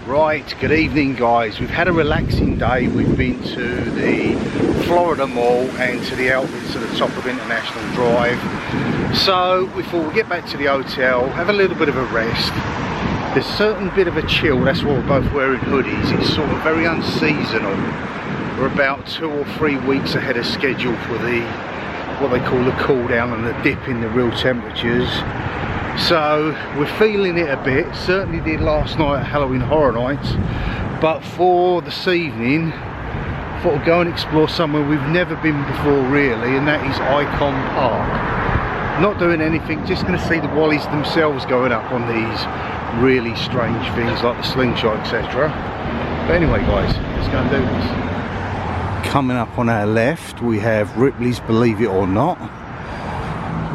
Right, good evening guys. We've had a relaxing day. We've been to the Florida Mall and to the outlets at the top of International Drive. So we thought we'll get back to the hotel, have a little bit of a rest. There's a certain bit of a chill, that's why we're both wearing hoodies. It's sort of very unseasonal. We're about 2 or 3 weeks ahead of schedule for the what they call the cool down and the dip in the real temperatures. So we're feeling it a bit. Certainly did last night at Halloween Horror Nights, but for this evening thought we'd go and explore somewhere we've never been before really, and that is Icon Park. Not doing anything, just going to see the Wallies themselves going up on these really strange things like the slingshot, etc. But anyway guys, let's go and do this. Coming up on our left we have Ripley's Believe It or Not.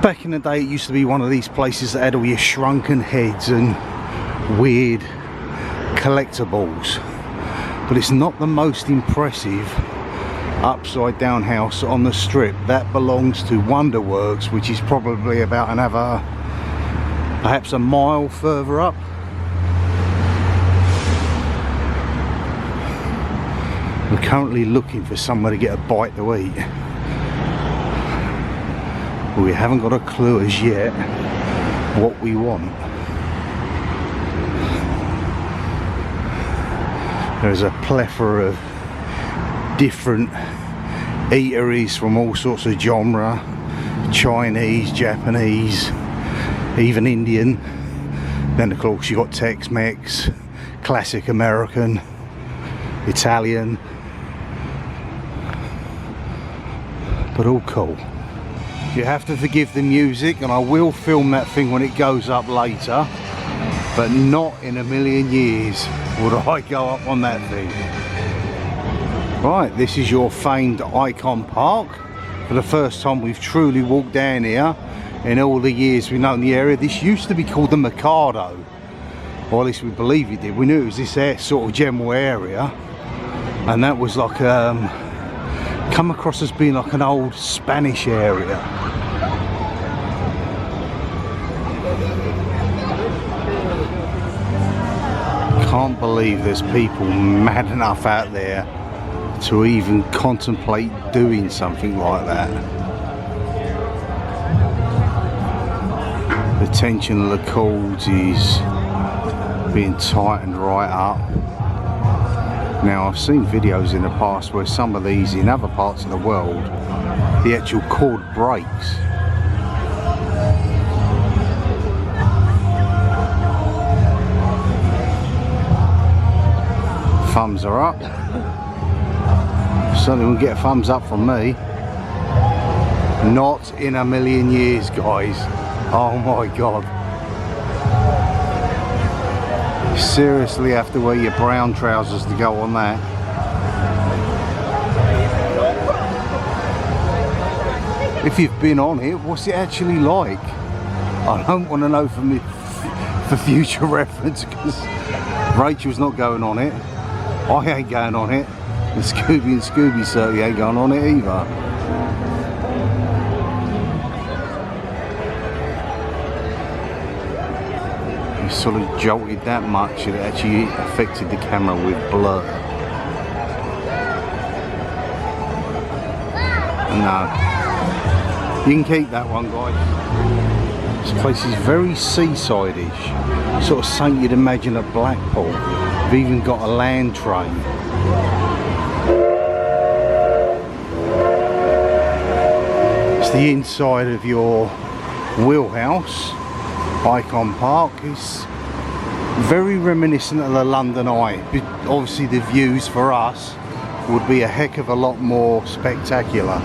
Back in the day it used to be one of these places that had all your shrunken heads and weird collectibles, but it's not the most impressive upside down house on the strip. That belongs to Wonderworks, which is probably about another perhaps a mile further up. We're currently looking for somewhere to get a bite to eat. We haven't got a clue as yet what we want. There's a plethora of different eateries from all sorts of genre, Chinese, Japanese, even Indian. Then of course you've got Tex-Mex, classic American, Italian, but all cool. You have to forgive the music, and I will film that thing when it goes up later, but not in a million years would I go up on that thing. Right, this is your famed Icon Park. For the first time we've truly walked down here in all the years we've known the area. This used to be called the Mikado, or at least we believe it did. We knew it was this sort of general area, and that was like come across as being like an old Spanish area. Can't believe there's people mad enough out there to even contemplate doing something like that. The tension of the cords is being tightened right up. Now I've seen videos in the past where some of these in other parts of the world the actual cord breaks. Thumbs are up. Certainly won't get a thumbs up from me. Not in a million years guys. Oh my god. Seriously have to wear your brown trousers to go on that. If you've been on it, what's it actually like? I don't want to know for future reference, because Rachel's not going on it, I ain't going on it, and Scooby certainly ain't going on it either. Sort of jolted that much it actually affected the camera with blur. No, you can keep that one guys. This place is very seaside-ish, sort of something you'd imagine at Blackpool. We've even got a land train. It's the inside of your wheelhouse. Icon Park is very reminiscent of the London Eye. Obviously the views for us would be a heck of a lot more spectacular.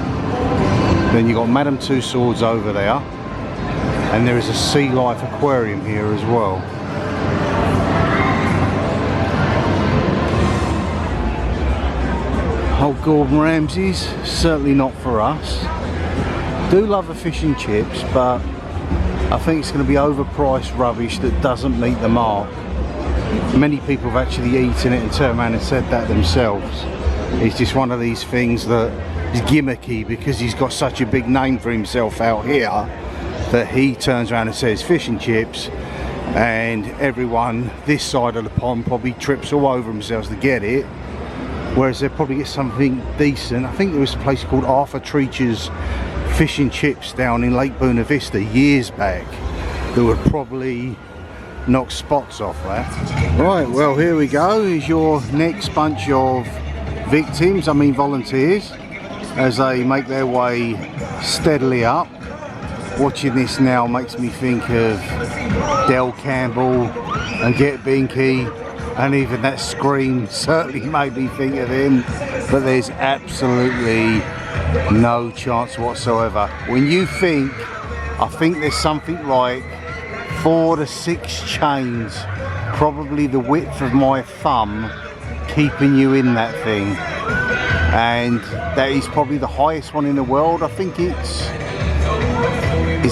Then you've got Madame Tussauds over there, and there is a sea life aquarium here as well. Old Gordon Ramsay's, certainly not for us. Do love a fish and chips, but I think it's going to be overpriced rubbish that doesn't meet the mark. Many people have actually eaten it and turned around and said that themselves. It's just one of these things that is gimmicky because he's got such a big name for himself out here that he turns around and says fish and chips, and everyone this side of the pond probably trips all over themselves to get it, whereas they'll probably get something decent. I think there was a place called Arthur Treacher's Fish and Chips down in Lake Buena Vista years back that would probably knock spots off that. Right, well, here we go. Here's your next bunch of victims, I mean volunteers, as they make their way steadily up. Watching this now makes me think of Del Campbell and Get Binky, and even that scream certainly made me think of him, but there's absolutely no chance whatsoever. When you think, I think there's something like 4 to 6 chains, probably the width of my thumb, keeping you in that thing, and that is probably the highest one in the world. I think is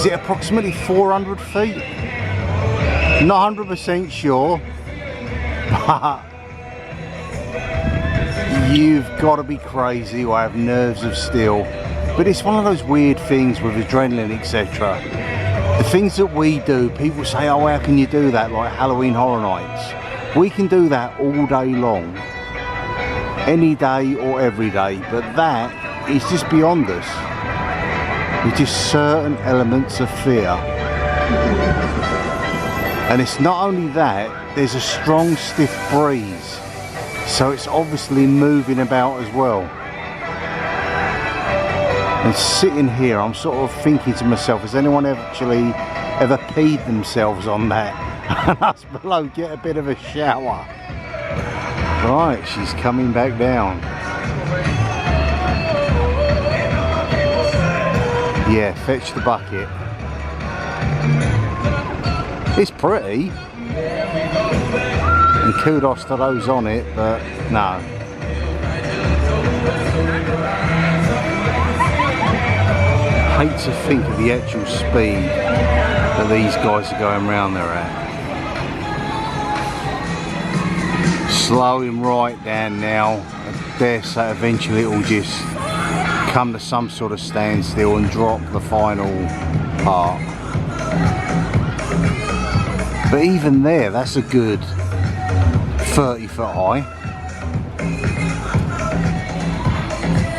it approximately 400 feet? Not 100% sure, but you've got to be crazy or have nerves of steel. But it's one of those weird things with adrenaline, etc. The things that we do, people say, oh, how can you do that, like Halloween Horror Nights? We can do that all day long, any day or every day, but that is just beyond us. It's just certain elements of fear. And it's not only that, there's a strong stiff breeze, so it's obviously moving about as well. And sitting here, I'm sort of thinking to myself, has anyone actually ever peed themselves on that? And us below get a bit of a shower. Right, she's coming back down. Yeah, fetch the bucket. It's pretty, and kudos to those on it, but no. I hate to think of the actual speed that these guys are going round there at. Slowing right down now. I dare say eventually it will just come to some sort of standstill and drop the final part. But even there, that's a good 30 foot high.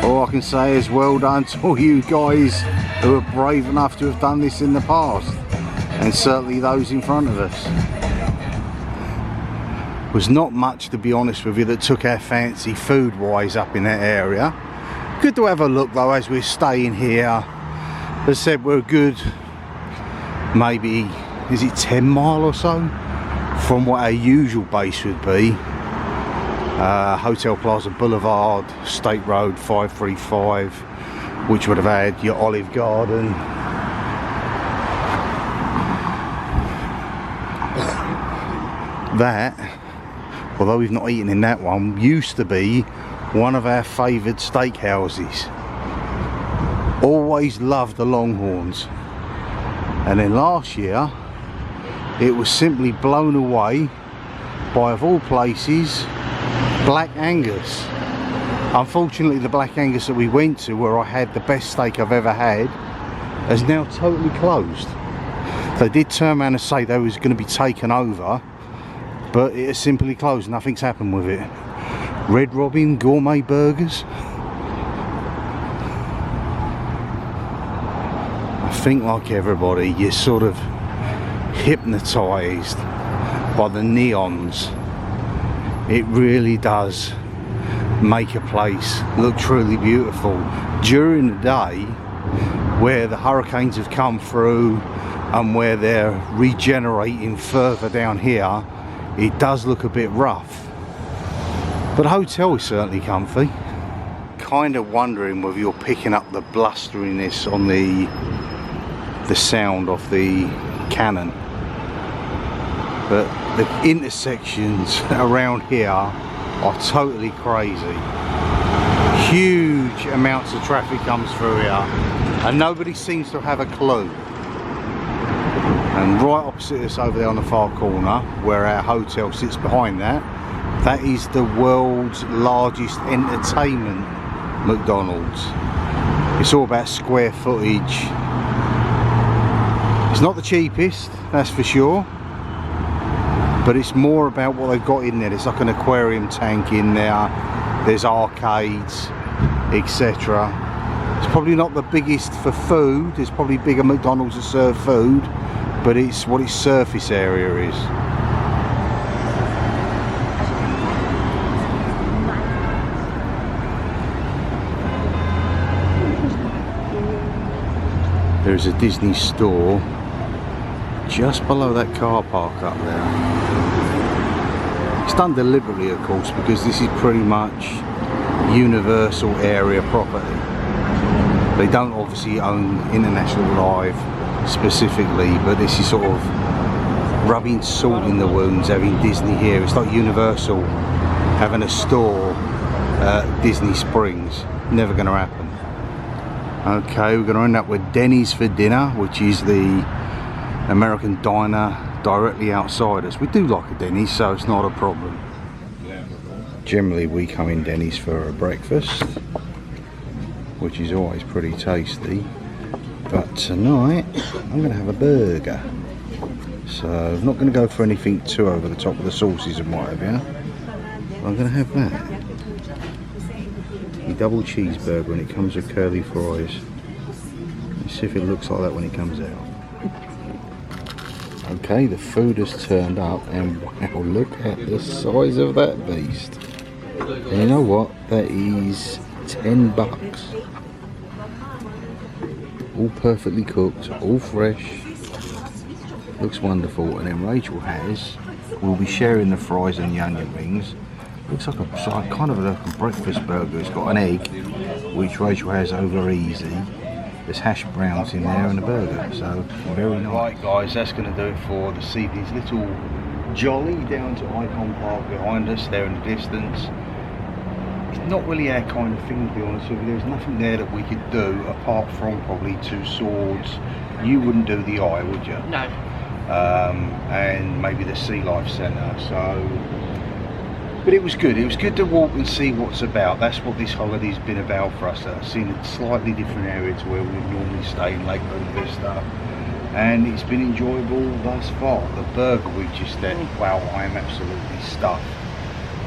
All I can say is well done to all you guys who are brave enough to have done this in the past, and certainly those in front of us. Was not much, to be honest with you, that took our fancy food wise up in that area. Good to have a look though as we're staying here. As I said, we're a good, maybe, is it 10 mile or so from what our usual base would be. Hotel Plaza Boulevard, State Road 535, which would have had your Olive Garden. That, although we've not eaten in that one, used to be one of our favoured steakhouses. Always loved the Longhorns, and then last year it was simply blown away by, of all places, Black Angus. Unfortunately, the Black Angus that we went to, where I had the best steak I've ever had, has now totally closed. They did turn around and say they was going to be taken over, but it has simply closed. Nothing's happened with it. Red Robin Gourmet Burgers. I think, like everybody, you're sort of hypnotised by the neons. It really does make a place look truly beautiful. During the day, where the hurricanes have come through and where they're regenerating further down here, it does look a bit rough. But the hotel is certainly comfy. Kind of wondering whether you're picking up the blusteriness on the sound of the cannon. But the intersections around here are totally crazy. Huge amounts of traffic comes through here and nobody seems to have a clue. And right opposite us over there on the far corner, where our hotel sits behind that, that is the world's largest entertainment McDonald's. It's all about square footage. It's not the cheapest, that's for sure, but it's more about what they've got in there. There's like an aquarium tank in there, there's arcades, etc. It's probably not the biggest for food. There's probably bigger McDonald's that serve food, but it's what its surface area is. There's a Disney store just below that car park up there. It's done deliberately, of course, because this is pretty much Universal area property. They don't obviously own International Live specifically, but this is sort of rubbing salt in the wounds, having Disney here. It's like Universal having a store at Disney Springs. Never going to happen. Okay, we're going to end up with Denny's for dinner, which is the American diner directly outside us. We do like a Denny's, so it's not a problem. Generally we come in Denny's for a breakfast, which is always pretty tasty, but tonight I'm going to have a burger. So I'm not going to go for anything too over the top of the sauces and what have you. I'm going to have that. The double cheeseburger, and it comes with curly fries. Let's see if it looks like that when it comes out. Okay, the food has turned up, and wow, look at the size of that beast. And you know what? That is $10. All perfectly cooked, all fresh. Looks wonderful. And then Rachel we'll be sharing the fries and the onion rings. Looks like a kind of like a breakfast burger. It's got an egg, which Rachel has over easy. There's hash browns in there and a burger, so very nice. Right guys, that's going to do it for this evening's little jolly down to Icon Park behind us there in the distance. It's not really our kind of thing, to be honest with you. There's nothing there that we could do apart from probably 2 swords. You wouldn't do the eye, would you? No. And maybe the Sea Life Centre, so... But it was good. It was good to walk and see what's about. That's what this holiday's been about for us. Seeing a slightly different area to where we normally stay in Lake Buena Vista, and it's been enjoyable thus far. The burger we just had, wow, I am absolutely stuffed.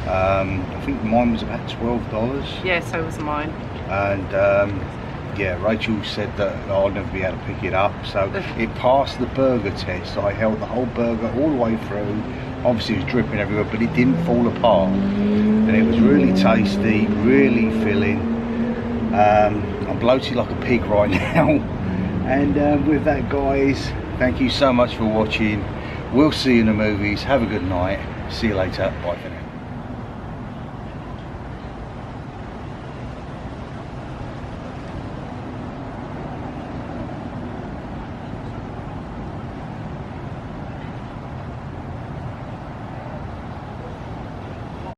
I think mine was about $12. Yeah, so was mine. And yeah, Rachel said that I'll never be able to pick it up, so it passed the burger test. I held the whole burger all the way through. Obviously it was dripping everywhere, but it didn't fall apart, and it was really tasty, really filling. I'm bloated like a pig right now. And with that guys, thank you so much for watching. We'll see you in the movies. Have a good night. See you later. Bye for now.